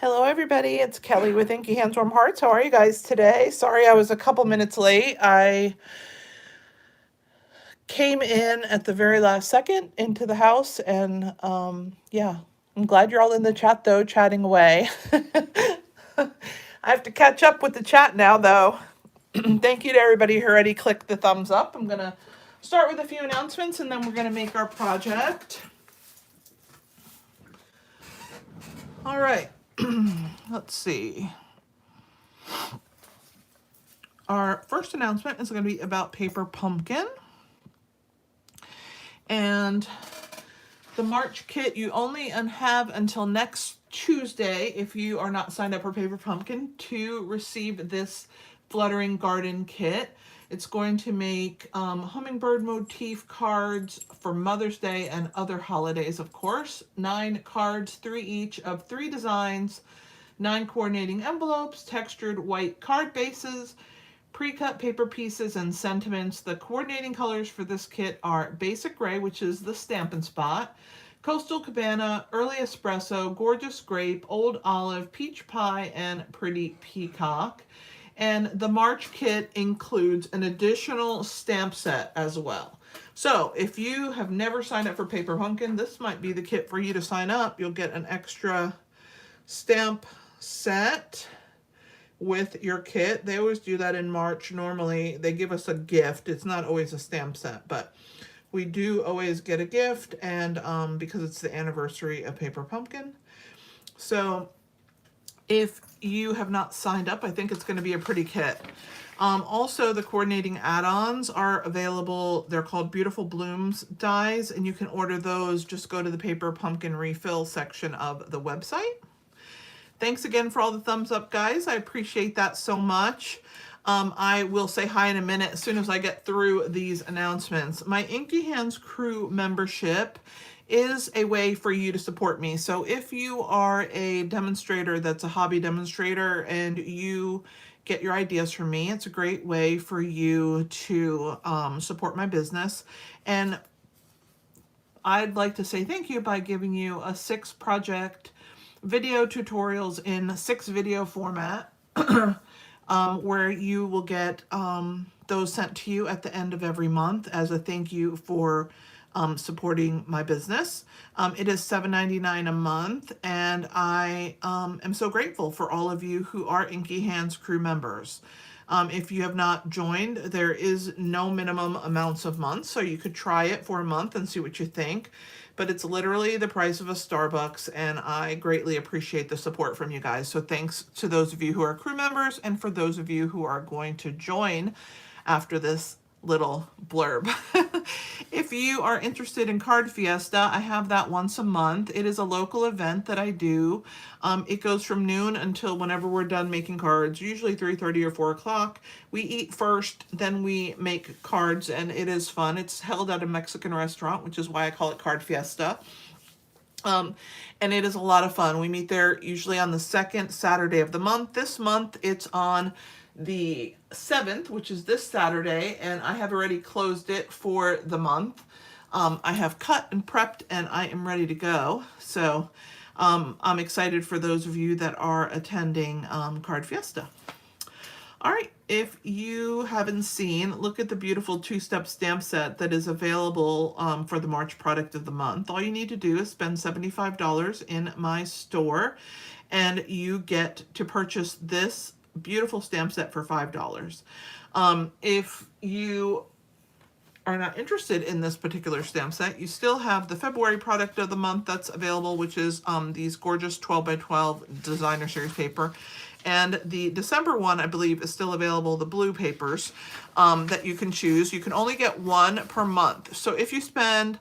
Hello, everybody. It's Kelly with Inky Hands Warm Hearts. How are you guys today? Sorry I was a couple minutes late. I came in at the very last second into the house, and yeah, I'm glad you're all in the chat though, chatting away. I have to catch up with the chat now, though. Thank you to everybody who already clicked the thumbs up. I'm gonna start with a few announcements, and then we're gonna make our project. All right. Let's see. Our first announcement is going to be about Paper Pumpkin. And the March kit, you only have until next Tuesday, if you are not signed up for Paper Pumpkin, to receive this Fluttering Garden kit. It's going to make hummingbird motif cards for Mother's Day and other holidays, of course. 9 cards, 3 each of 3 designs, 9 coordinating envelopes, textured white card bases, pre-cut paper pieces, and sentiments. The coordinating colors for this kit are Basic Gray, which is the Stampin' Spot, Coastal Cabana, Early Espresso, Gorgeous Grape, Old Olive, Peach Pie, and Pretty Peacock. And the March kit includes an additional stamp set as well. So if you have never signed up for Paper Pumpkin, this might be the kit for you to sign up. You'll get an extra stamp set with your kit. They always do that in March. Normally they give us a gift. It's not always a stamp set, but we do always get a gift, and because it's the anniversary of Paper Pumpkin. So if you have not signed up, I think it's going to be a pretty kit. Also, the coordinating add-ons are available. They're called Beautiful Blooms dies, and you can order those. Just go to the Paper Pumpkin refill section of the website. Thanks again for all the thumbs up, guys. I appreciate that so much. I will say hi in a minute as soon as I get through these announcements. My Inky Hands Crew membership is a way for you to support me. So if you are a demonstrator that's a hobby demonstrator and you get your ideas from me, it's a great way for you to support my business. And I'd like to say thank you by giving you a 6-project video tutorials in 6 video format where you will get those sent to you at the end of every month as a thank you for supporting my business. It is $7.99 a month, and I am so grateful for all of you who are Inky Hands Crew members. If you have not joined, there is no minimum amounts of months, so you could try it for a month and see what you think. But it's literally the price of a Starbucks, and I greatly appreciate the support from you guys. So thanks to those of you who are crew members, and for those of you who are going to join after this little blurb. If you are interested in Card Fiesta, I have that once a month. It is a local event that I do. It goes from noon until whenever we're done making cards, usually 3:30 or 4 o'clock. We eat first, then we make cards, and it is fun. It's held at a Mexican restaurant, which is why I call it Card Fiesta. And it is a lot of fun. We meet there usually on the 2nd Saturday of the month. This month it's on the 7th, which is this Saturday, and I have already closed it for the month. I have cut and prepped, and I am ready to go. So I'm excited for those of you that are attending Card Fiesta. All right, if you haven't seen, look at the beautiful 2-step stamp set that is available for the March product of the month. All you need to do is spend $75 in my store, and you get to purchase this beautiful stamp set for $5. If you are not interested in this particular stamp set, you still have the February product of the month that's available, which is these gorgeous 12x12 designer series paper. And the December one, I believe, is still available, the blue papers that you can choose. You can only get 1 per month. So if you spend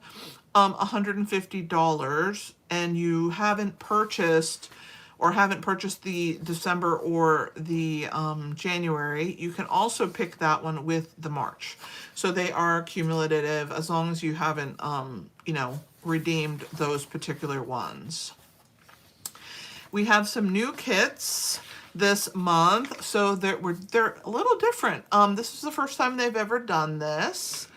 $150 and you haven't purchased the December or the January, you can also pick that one with the March. So they are cumulative as long as you haven't, redeemed those particular ones. We have some new kits this month, so they're a little different. This is the first time they've ever done this.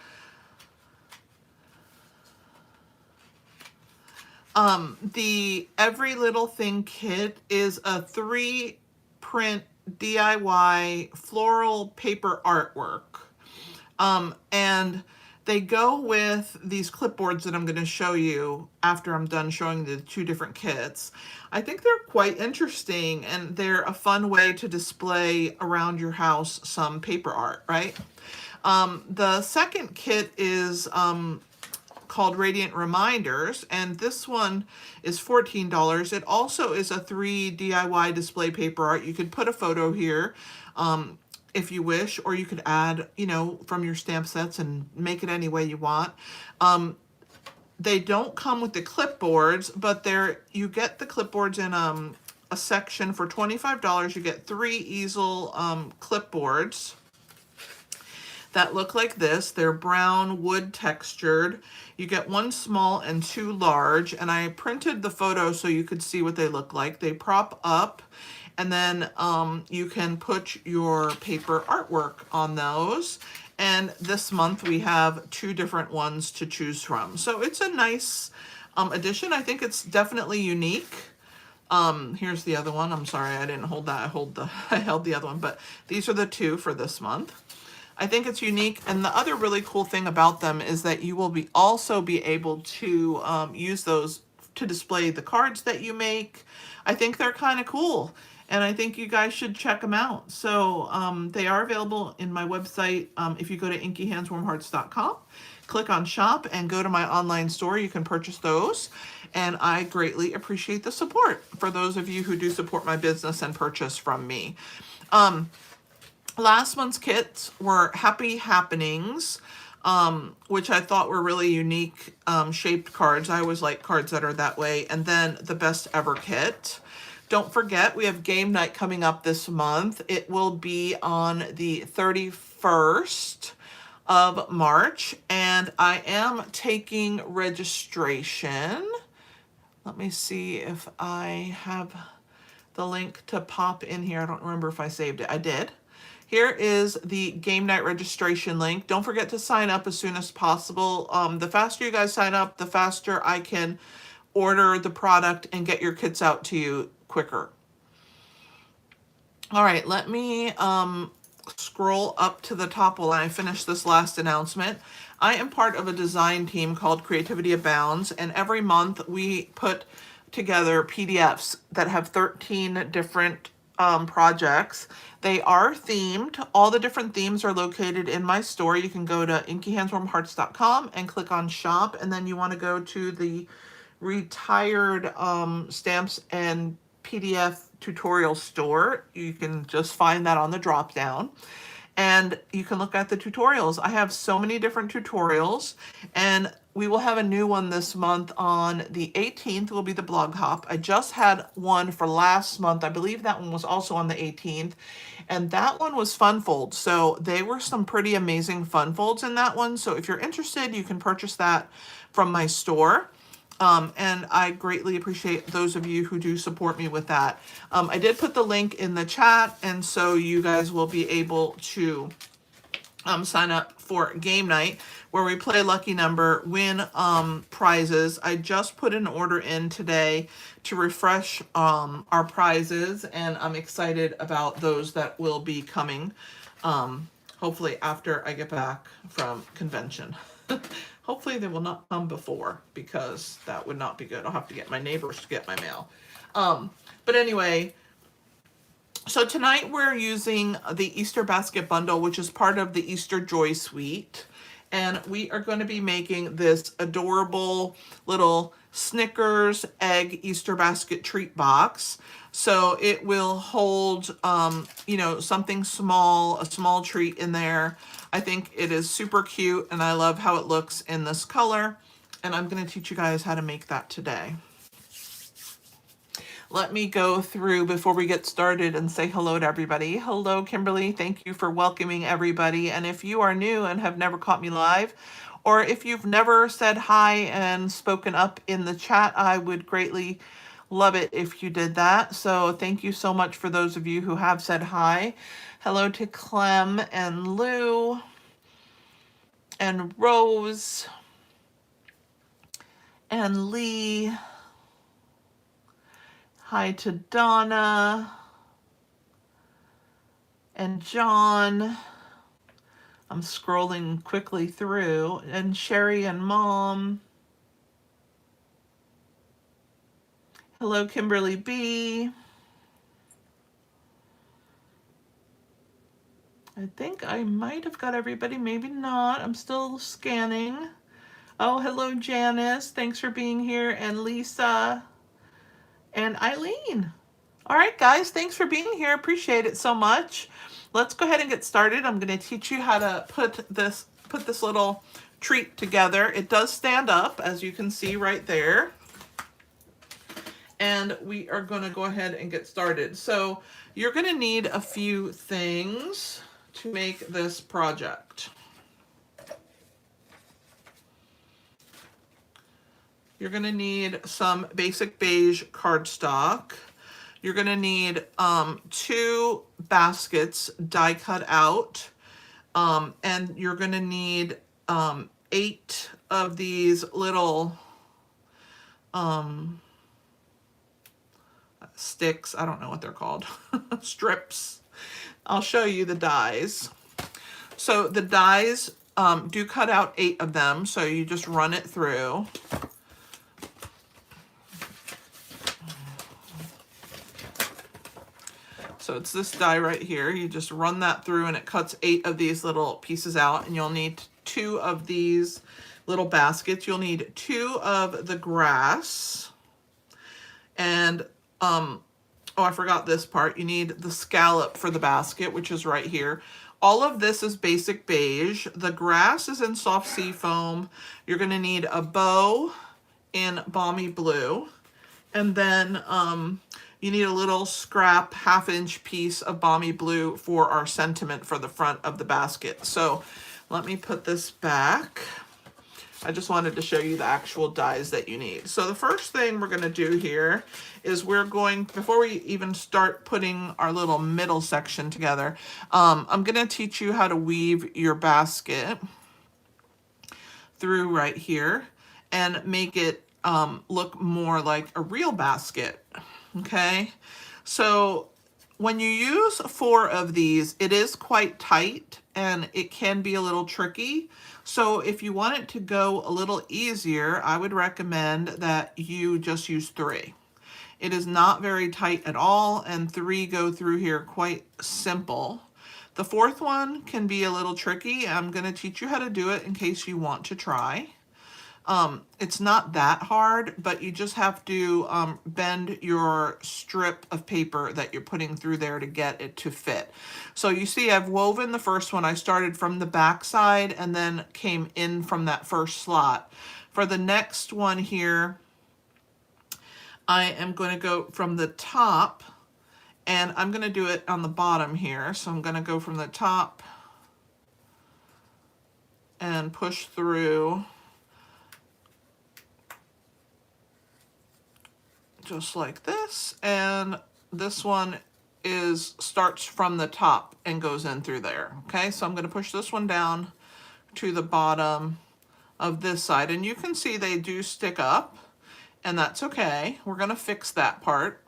The Every Little Thing kit is a 3-print DIY floral paper artwork. And they go with these clipboards that I'm going to show you after I'm done showing the 2 different kits. I think they're quite interesting, and they're a fun way to display around your house some paper art, right? The second kit is called Radiant Reminders, and this one is $14. It also is a 3 DIY display paper art. You could put a photo here if you wish, or you could add, you know, from your stamp sets and make it any way you want. They don't come with the clipboards, but you get the clipboards in a section for $25. You get 3 easel clipboards that look like this. They're brown wood textured. You get 1 small and 2 large, and I printed the photo so you could see what they look like. They prop up, and then you can put your paper artwork on those. And this month we have 2 different ones to choose from. So it's a nice addition. I think it's definitely unique. Here's the other one. I'm sorry, I didn't hold that. I held the other one, but these are the 2 for this month. I think it's unique, and the other really cool thing about them is that you will also be able to use those to display the cards that you make. I think they're kind of cool, and I think you guys should check them out. So they are available in my website. If you go to inkyhandswarmhearts.com, click on shop and go to my online store, you can purchase those. And I greatly appreciate the support for those of you who do support my business and purchase from me. Last month's kits were Happy Happenings, which I thought were really unique shaped cards. I always like cards that are that way. And then the Best Ever kit. Don't forget, we have game night coming up this month. It will be on the 31st of March, and I am taking registration. Let me see if I have the link to pop in here. I don't remember if I saved it. I did. Here is the game night registration link. Don't forget to sign up as soon as possible. The faster you guys sign up, the faster I can order the product and get your kits out to you quicker. All right, let me scroll up to the top while I finish this last announcement. I am part of a design team called Creativity Abounds, and every month we put together PDFs that have 13 different projects. They are themed. All the different themes are located in my store. You can go to inkyhandswarmhearts.com and click on shop, and then you want to go to the retired stamps and PDF tutorial store. You can just find that on the drop down, and you can look at the tutorials. I have so many different tutorials, and we will have a new one this month on the 18th will be the blog hop. I just had one for last month. I believe that one was also on the 18th, and that one was fun folds. So there were some pretty amazing fun folds in that one. So if you're interested, you can purchase that from my store. And I greatly appreciate those of you who do support me with that. I did put the link in the chat, and so you guys will be able to sign up for game night, where we play lucky number, win prizes. I just put an order in today to refresh our prizes, and I'm excited about those that will be coming, hopefully after I get back from convention. Hopefully they will not come before, because that would not be good. I'll have to get my neighbors to get my mail. But anyway, so tonight we're using the Easter Basket Bundle, which is part of the Easter Joy Suite. And we are going to be making this adorable little Snickers egg Easter basket treat box. So it will hold, you know, something small, a small treat in there. I think it is super cute, and I love how it looks in this color. And I'm going to teach you guys how to make that today. Let me go through before we get started and say hello to everybody. Hello, Kimberly. Thank you for welcoming everybody. And if you are new and have never caught me live, or if you've never said hi and spoken up in the chat, I would greatly love it if you did that. So thank you so much for those of you who have said hi. Hello to Clem and Lou and Rose and Lee. Hi to Donna and John. I'm scrolling quickly through. And Sherry and Mom. Hello, Kimberly B. I think I might have got everybody, maybe not. I'm still scanning. Oh, hello, Janice. Thanks for being here. And Lisa and Eileen. All right, guys, thanks for being here. Appreciate it so much. Let's go ahead and get started. I'm going to teach you how to put this little treat together. It does stand up, as you can see right there. And we are going to go ahead and get started. So you're going to need a few things to make this project. You're going to need some basic beige cardstock. You're going to need 2 baskets die cut out. And you're going to need 8 of these little sticks. I don't know what they're called. Strips. I'll show you the dies. So the dies do cut out 8 of them. So you just run it through. So it's this die right here. You just run that through and it cuts 8 of these little pieces out. And you'll need 2 of these little baskets. You'll need 2 of the grass. And, oh, I forgot this part. You need the scallop for the basket, which is right here. All of this is basic beige. The grass is in soft sea foam. You're going to need a bow in balmy blue. And then you need a little scrap 1/2 inch piece of balmy blue for our sentiment for the front of the basket. So let me put this back. I just wanted to show you the actual dies that you need. So the first thing we're going to do here is before we even start putting our little middle section together, I'm going to teach you how to weave your basket through right here and make it look more like a real basket. Okay, so when you use 4 of these, it is quite tight and it can be a little tricky. So if you want it to go a little easier, I would recommend that you just use 3. It is not very tight at all, and 3 go through here quite simple. The 4th one can be a little tricky. I'm going to teach you how to do it in case you want to try. It's not that hard, but you just have to bend your strip of paper that you're putting through there to get it to fit. So you see I've woven the first one. I started from the back side and then came in from that first slot. For the next one here, I am going to go from the top, and I'm going to do it on the bottom here. So I'm going to go from the top and push through just like this, and this one starts from the top and goes in through there. Okay, so I'm going to push this one down to the bottom of this side, and you can see they do stick up, and that's okay. We're going to fix that part.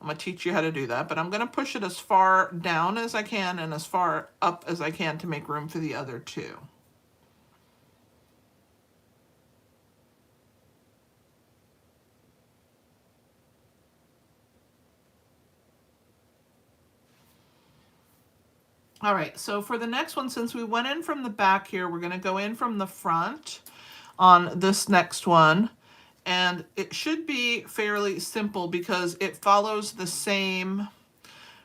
I'm going to teach you how to do that, but I'm going to push it as far down as I can and as far up as I can to make room for the other 2. All right, so for the next one, since we went in from the back here, we're going to go in from the front on this next one. And it should be fairly simple because it follows the same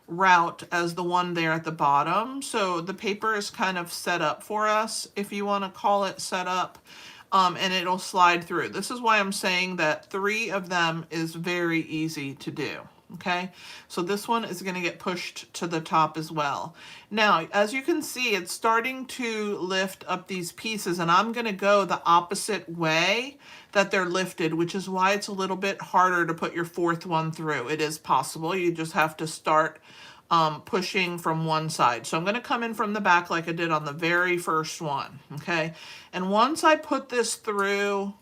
route as the one there at the bottom. So the paper is kind of set up for us, if you want to call it set up, and it'll slide through. This is why I'm saying that 3 of them is very easy to do. Okay, so this one is going to get pushed to the top as well. Now, as you can see, it's starting to lift up these pieces, and I'm going to go the opposite way that they're lifted, which is why it's a little bit harder to put your 4th one through. It is possible. You just have to start pushing from one side. So I'm going to come in from the back like I did on the very first one. Okay, and once I put this through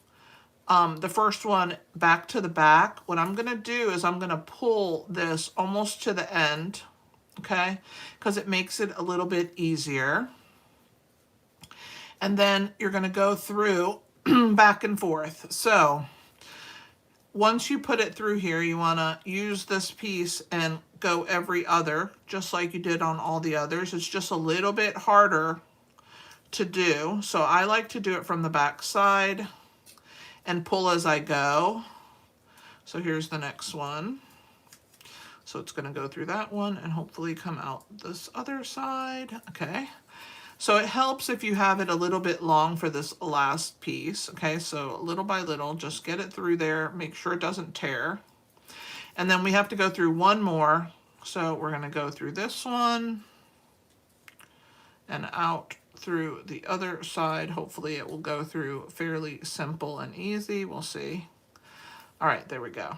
the first one back to the back, what I'm gonna do is I'm gonna pull this almost to the end, okay? Because it makes it a little bit easier. And then you're gonna go through back and forth. So once you put it through here, you wanna use this piece and go every other, just like you did on all the others. It's just a little bit harder to do. So I like to do it from the back side and pull as I go. So here's the next one. So it's gonna go through that one and hopefully come out this other side, okay? So it helps if you have it a little bit long for this last piece, okay? So little by little, just get it through there, make sure it doesn't tear. And then we have to go through one more. So we're gonna go through this one and out through the other side. Hopefully it will go through fairly simple and easy. We'll see. All right, there we go.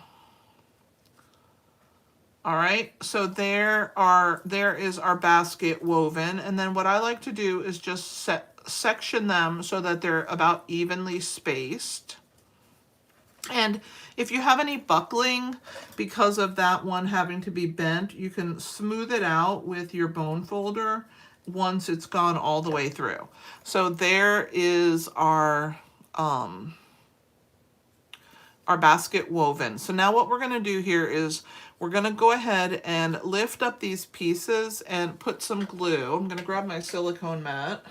All right, so there is our basket woven. And then what I like to do is just section them so that they're about evenly spaced. And if you have any buckling because of that one having to be bent, you can smooth it out with your bone folder once it's gone all the way through. So there is our basket woven. So now what we're going to do here is we're going to go ahead and lift up these pieces and put some glue. I'm going to grab my silicone mat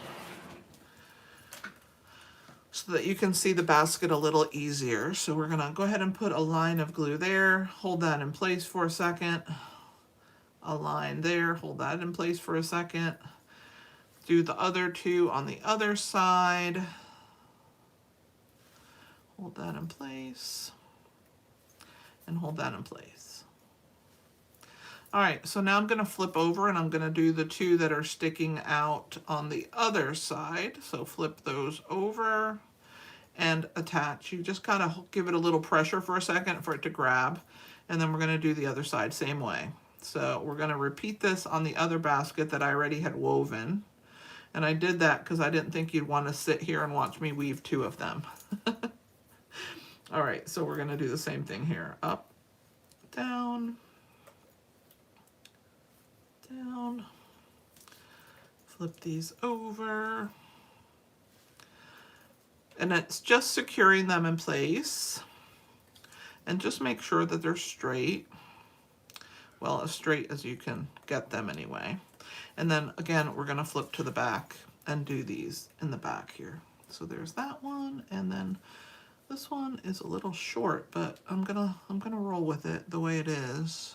so that you can see the basket a little easier. So we're going to go ahead and put a line of glue there, hold that in place for a second, a line there, hold that in place for a second, do the other two on the other side, hold that in place, and hold that in place. All right, so now I'm going to flip over and I'm going to do the two that are sticking out on the other side. So flip those over and attach. You just kind of give it a little pressure for a second for it to grab. And then we're going to do the other side same way. So we're going to repeat this on the other basket that I already had woven. And I did that because I didn't think you'd want to sit here and watch me weave two of them. All right, so we're going to do the same thing here. Up, down, down, flip these over, and it's just securing them in place, and just make sure that they're straight, well, as straight as you can get them anyway. And then again, we're going to flip to the back and do these in the back here. So there's that one, and then this one is a little short, but I'm gonna roll with it the way it is,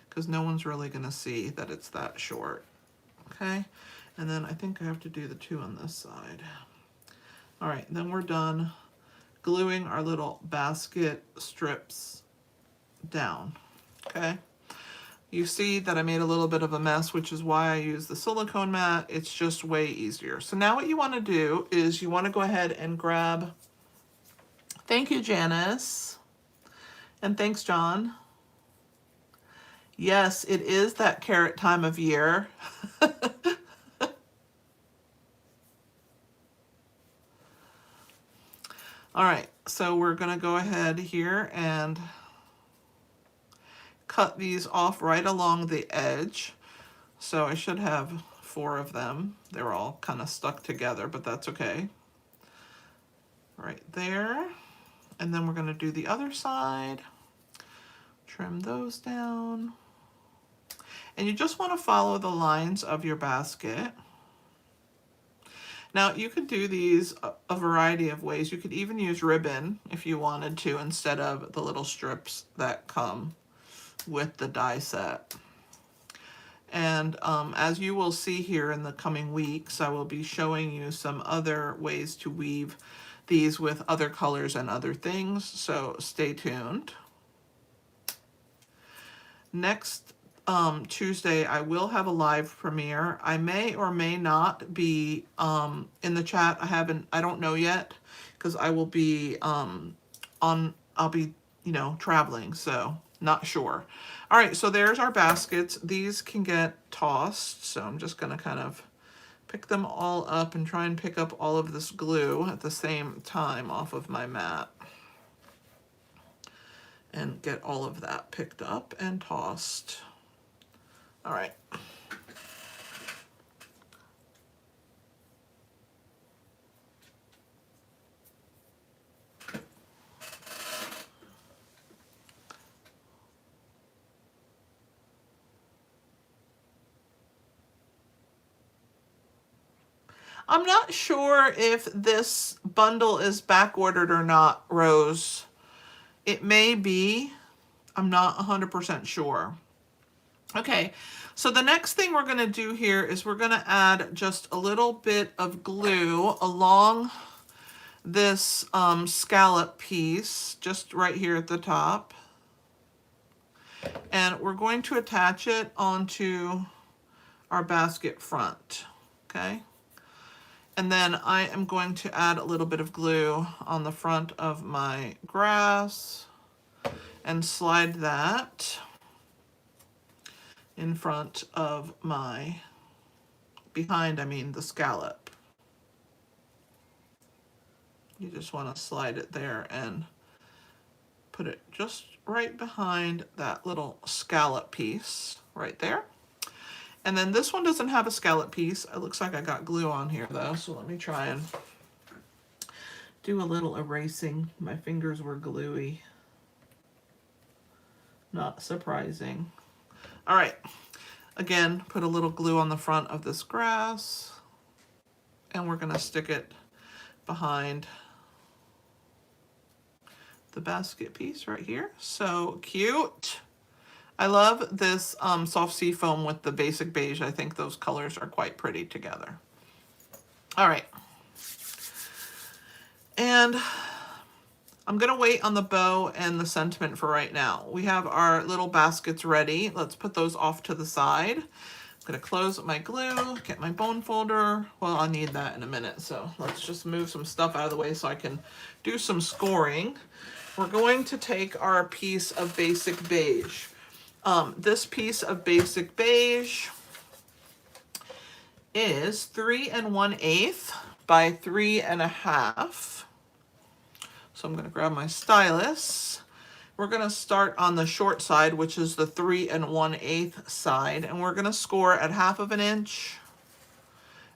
because no one's really gonna see that it's that short. Okay, and then I think I have to do the two on this side. All right, then we're done gluing our little basket strips down. Okay, you see that I made a little bit of a mess, which is why I use the silicone mat. It's just way easier. So now what you want to do is you want to go ahead and grab, thank you, Janice. And thanks, John. Yes, it is that carrot time of year. All right, so we're going to go ahead here and cut these off right along the edge. So I should have 4 of them. They're all kind of stuck together, but that's okay. Right there. And then we're going to do the other side. Trim those down. And you just want to follow the lines of your basket. Now you could do these a variety of ways. You could even use ribbon if you wanted to, instead of the little strips that come with the die set. And as you will see here in the coming weeks, I will be showing you some other ways to weave these with other colors and other things, so stay tuned. Next Tuesday, I will have a live premiere. I may or may not be in the chat. I don't know yet, because I will be I'll be, traveling, so not sure. All right, so there's our baskets. These can get tossed, so I'm just gonna kind of pick them all up and try and pick up all of this glue at the same time off of my mat. and get all of that picked up and tossed. All right. I'm not sure if this bundle is back ordered or not, Rose. It may be. I'm not 100% sure. Okay, so the next thing we're going to do here is we're going to add just a little bit of glue along this scallop piece, just right here at the top. And we're going to attach it onto our basket front, okay? And then I am going to add a little bit of glue on the front of my grass and slide that in front of my, behind, I mean the scallop. You just want to slide it there and put it just right behind that little scallop piece right there. And then this one doesn't have a scallop piece. It looks like I got glue on here though, so let me try and do a little erasing. My fingers were gluey. Not surprising. All right, again, put a little glue on the front of this grass, and we're gonna stick it behind the basket piece right here. So cute. I love this soft sea foam with the basic beige. I think those colors are quite pretty together. All right. And I'm gonna wait on the bow and the sentiment for right now. We have our little baskets ready. Let's put those off to the side. I'm gonna close my glue, get my bone folder. Well, I'll need that in a minute, so let's just move some stuff out of the way so I can do some scoring. We're going to take our piece of basic beige. This piece of basic beige is 3 1/8 by 3 1/2. So I'm going to grab my stylus. We're going to start on the short side, which is the 3 1/8 side, and we're going to score at 1/2 inch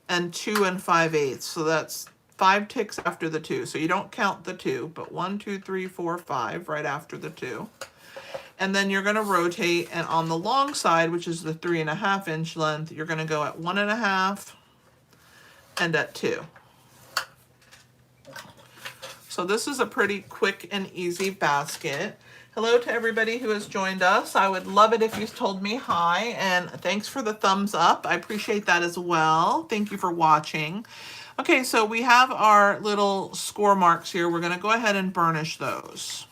and 2 5/8. So that's 5 ticks after the 2. So you don't count the 2, but 1, 2, 3, 4, 5 right after the 2. And then you're going to rotate, and on the long side, which is the 3 1/2 inch length, you're going to go at 1 1/2 and at 2. So this is a pretty quick and easy basket. Hello to everybody who has joined us. I would love it if you told me hi, and thanks for the thumbs up. I appreciate that as well. Thank you for watching. Okay, so we have our little score marks here. We're going to go ahead and burnish those.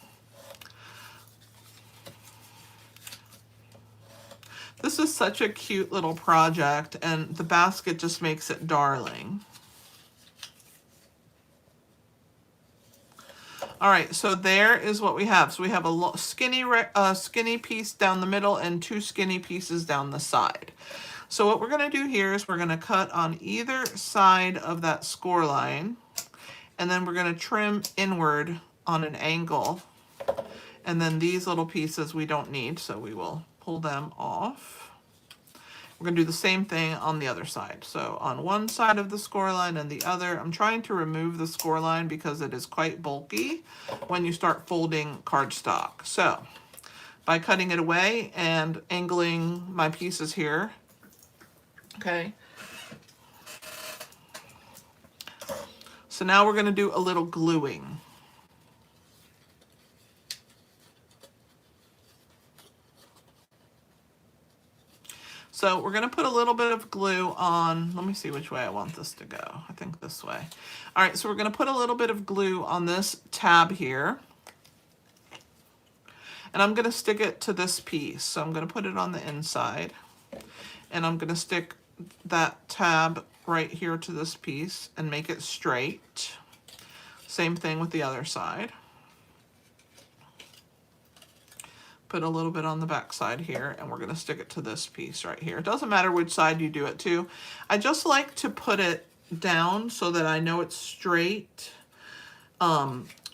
This is such a cute little project, and the basket just makes it darling. All right, so there is what we have. So we have a skinny piece down the middle and 2 skinny pieces down the side. So what we're going to do here is we're going to cut on either side of that score line, and then we're going to trim inward on an angle. And then these little pieces we don't need, so we will pull them off. We're going to do the same thing on the other side. So on one side of the score line and the other, I'm trying to remove the score line because it is quite bulky when you start folding cardstock. So by cutting it away and angling my pieces here, okay. So now we're going to do a little gluing. So we're going to put a little bit of glue on, let me see which way I want this to go. I think this way. All right, so we're going to put a little bit of glue on this tab here. And I'm going to stick it to this piece. So I'm going to put it on the inside. And I'm going to stick that tab right here to this piece and make it straight. Same thing with the other side. Put a little bit on the back side here, and we're going to stick it to this piece right here. It doesn't matter which side you do it to. I just like to put it down so that I know it's straight,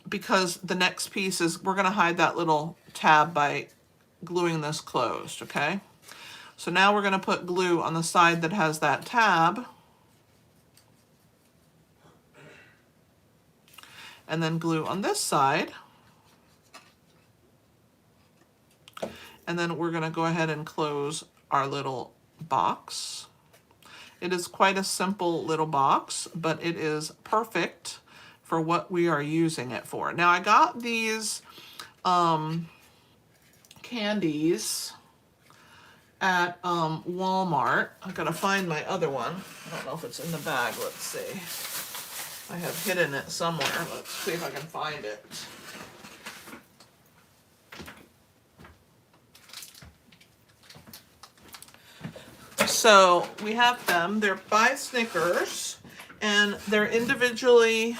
because the next piece is, we're gonna hide that little tab by gluing this closed, okay? So now we're gonna put glue on the side that has that tab, and then glue on this side. And then we're gonna go ahead and close our little box. It is quite a simple little box, but it is perfect for what we are using it for. Now I got these candies at Walmart. I gotta find my other one. I don't know if it's in the bag. Let's see. I have hidden it somewhere. Let's see if I can find it. So we have them. They're by Snickers, and they're individually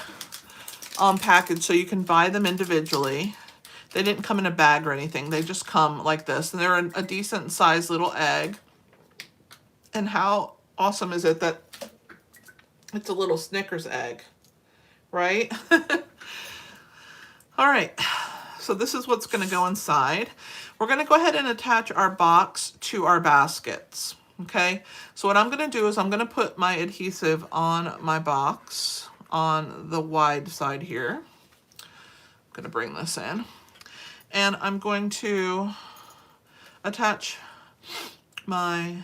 packaged, so you can buy them individually. They didn't come in a bag or anything. They just come like this, and they're a decent sized little egg. And how awesome is it that it's a little Snickers egg, right? All right, so this is what's going to go inside. We're going to go ahead and attach our box to our baskets. Okay, so what I'm going to do is I'm going to put my adhesive on my box on the wide side here. I'm going to bring this in, and I'm going to attach my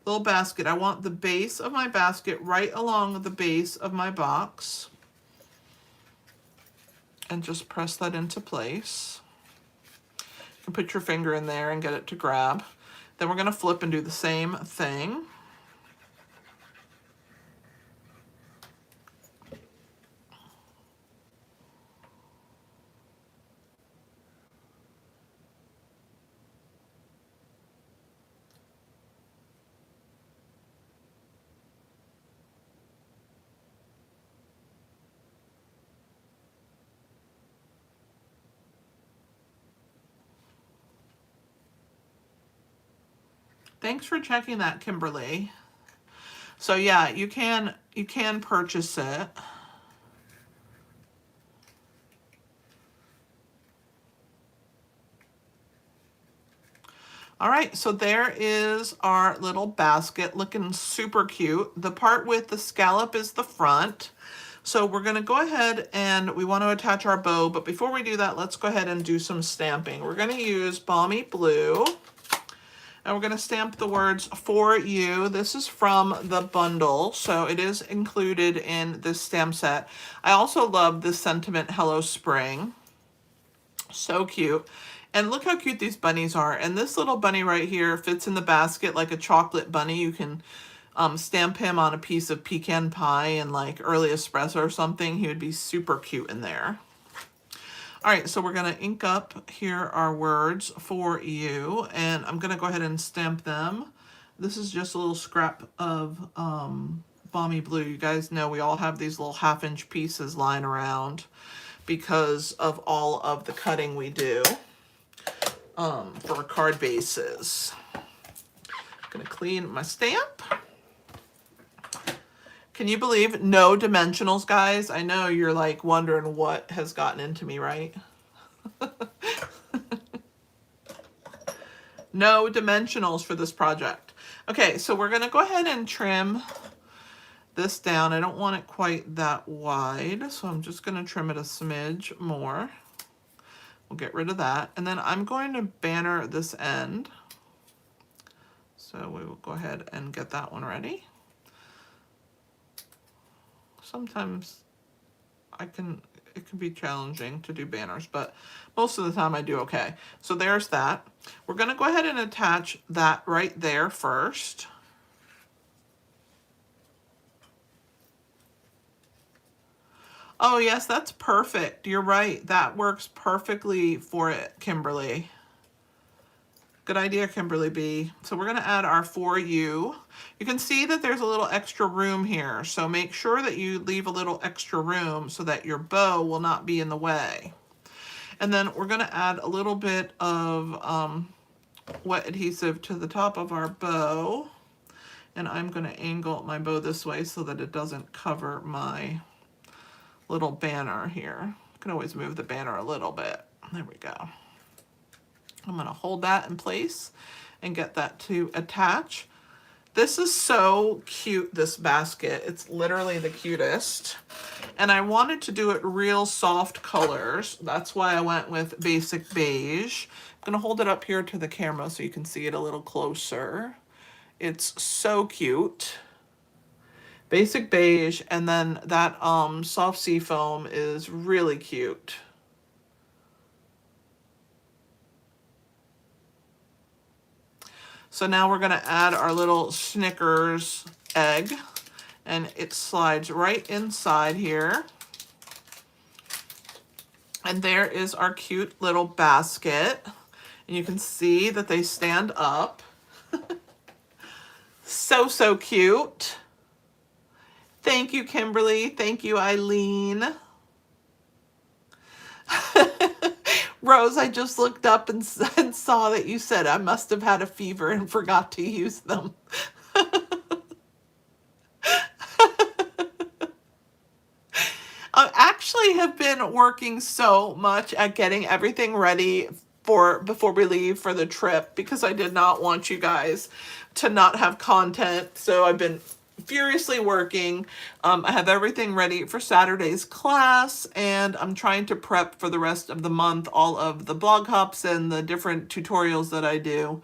little basket. I want the base of my basket right along the base of my box, and just press that into place. You can put your finger in there and get it to grab. Then we're going to flip and do the same thing. Thanks for checking that, Kimberly. So yeah, you can purchase it. All right, so there is our little basket looking super cute. The part with the scallop is the front. So we're gonna go ahead and we want to attach our bow, but before we do that, let's go ahead and do some stamping. We're gonna use Balmy Blue. And we're going to stamp the words "For You." This is from the bundle, so it is included in this stamp set. I also love this sentiment, "Hello Spring." So cute. And look how cute these bunnies are. And this little bunny right here fits in the basket like a chocolate bunny. You can stamp him on a piece of pecan pie and like early espresso or something. He would be super cute in there. All right, so we're going to ink up here our words "For You," and I'm going to go ahead and stamp them. This is just a little scrap of Balmy Blue. You guys know we all have these little half-inch pieces lying around because of all of the cutting we do for card bases. I'm going to clean my stamp. Can you believe no dimensionals, guys? I know you're like wondering what has gotten into me, right? No dimensionals for this project. Okay, so we're gonna go ahead and trim this down. I don't want it quite that wide, so I'm just gonna trim it a smidge more. We'll get rid of that. And then I'm going to banner this end. So we will go ahead and get that one ready. Sometimes it can be challenging to do banners, but most of the time I do okay. So there's that. We're going to go ahead and attach that right there first. Oh yes, that's perfect. You're right. That works perfectly for it, Kimberly. Good idea, Kimberly B. So we're going to add our "For You." You can see that there's a little extra room here. So make sure that you leave a little extra room so that your bow will not be in the way. And then we're going to add a little bit of wet adhesive to the top of our bow. And I'm going to angle my bow this way so that it doesn't cover my little banner here. I can always move the banner a little bit. There we go. I'm going to hold that in place and get that to attach. This is so cute, this basket. It's literally the cutest. And I wanted to do it real soft colors. That's why I went with basic beige. I'm going to hold it up here to the camera so you can see it a little closer. It's so cute. Basic beige, and then that soft sea foam is really cute. So now we're going to add our little Snickers egg, and it slides right inside here. And there is our cute little basket. And you can see that they stand up. So, so cute. Thank you, Kimberly. Thank you, Eileen. Rose, I just looked up and saw that you said I must have had a fever and forgot to use them. I actually have been working so much at getting everything ready for before we leave for the trip because I did not want you guys to not have content. So I've been furiously working. I have everything ready for Saturday's class, and I'm trying to prep for the rest of the month all of the blog hops and the different tutorials that I do.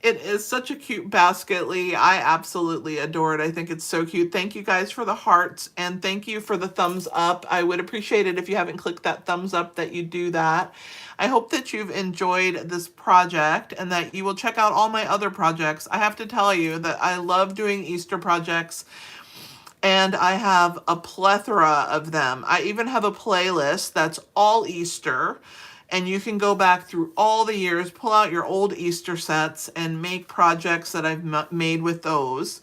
It is such a cute basket, Lee. I absolutely adore it. I think it's so cute. Thank you guys for the hearts, and thank you for the thumbs up. I would appreciate it if you haven't clicked that thumbs up that you do that. I hope that you've enjoyed this project and that you will check out all my other projects. I have to tell you that I love doing Easter projects, and I have a plethora of them. I even have a playlist that's all Easter, and you can go back through all the years, pull out your old Easter sets, and make projects that I've made with those.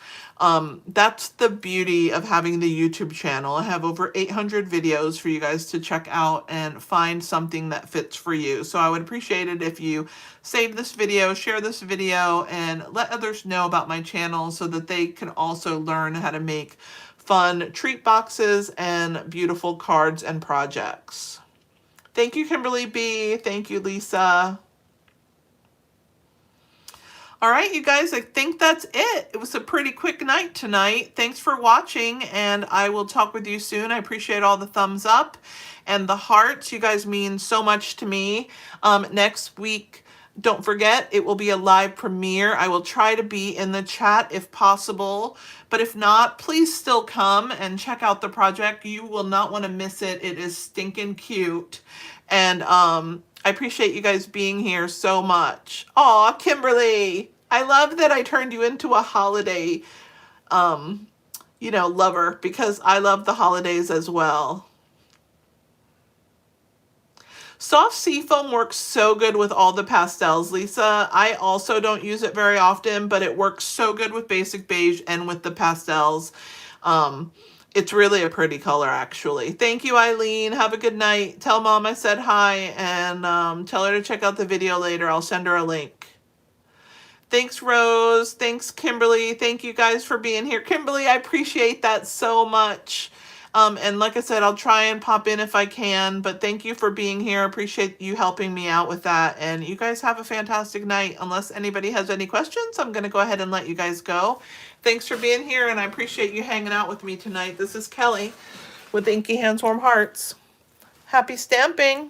That's the beauty of having the YouTube channel. I have over 800 videos for you guys to check out and find something that fits for you. So I would appreciate it if you save this video, share this video, and let others know about my channel so that they can also learn how to make fun treat boxes and beautiful cards and projects. Thank you, Kimberly B. Thank you, Lisa. All right, you guys, I think that's it. It was a pretty quick night tonight. Thanks for watching, and I will talk with you soon. I appreciate all the thumbs up and the hearts. You guys mean so much to me. Next week, don't forget, it will be a live premiere. I will try to be in the chat if possible, but if not, please still come and check out the project. You will not want to miss it. It is stinking cute, and I appreciate you guys being here so much. Aw, Kimberly, I love that I turned you into a holiday, lover, because I love the holidays as well. Soft seafoam works so good with all the pastels, Lisa. I also don't use it very often, but it works so good with basic beige and with the pastels. It's really a pretty color, actually. Thank you, Eileen. Have a good night. Tell Mom I said hi, and tell her to check out the video later. I'll send her a link. Thanks, Rose. Thanks, Kimberly. Thank you guys for being here. Kimberly, I appreciate that so much. And like I said, I'll try and pop in if I can, but thank you for being here. I appreciate you helping me out with that. And you guys have a fantastic night. Unless anybody has any questions, I'm going to go ahead and let you guys go. Thanks for being here, and I appreciate you hanging out with me tonight. This is Kelly with Inky Hands Warm Hearts. Happy stamping!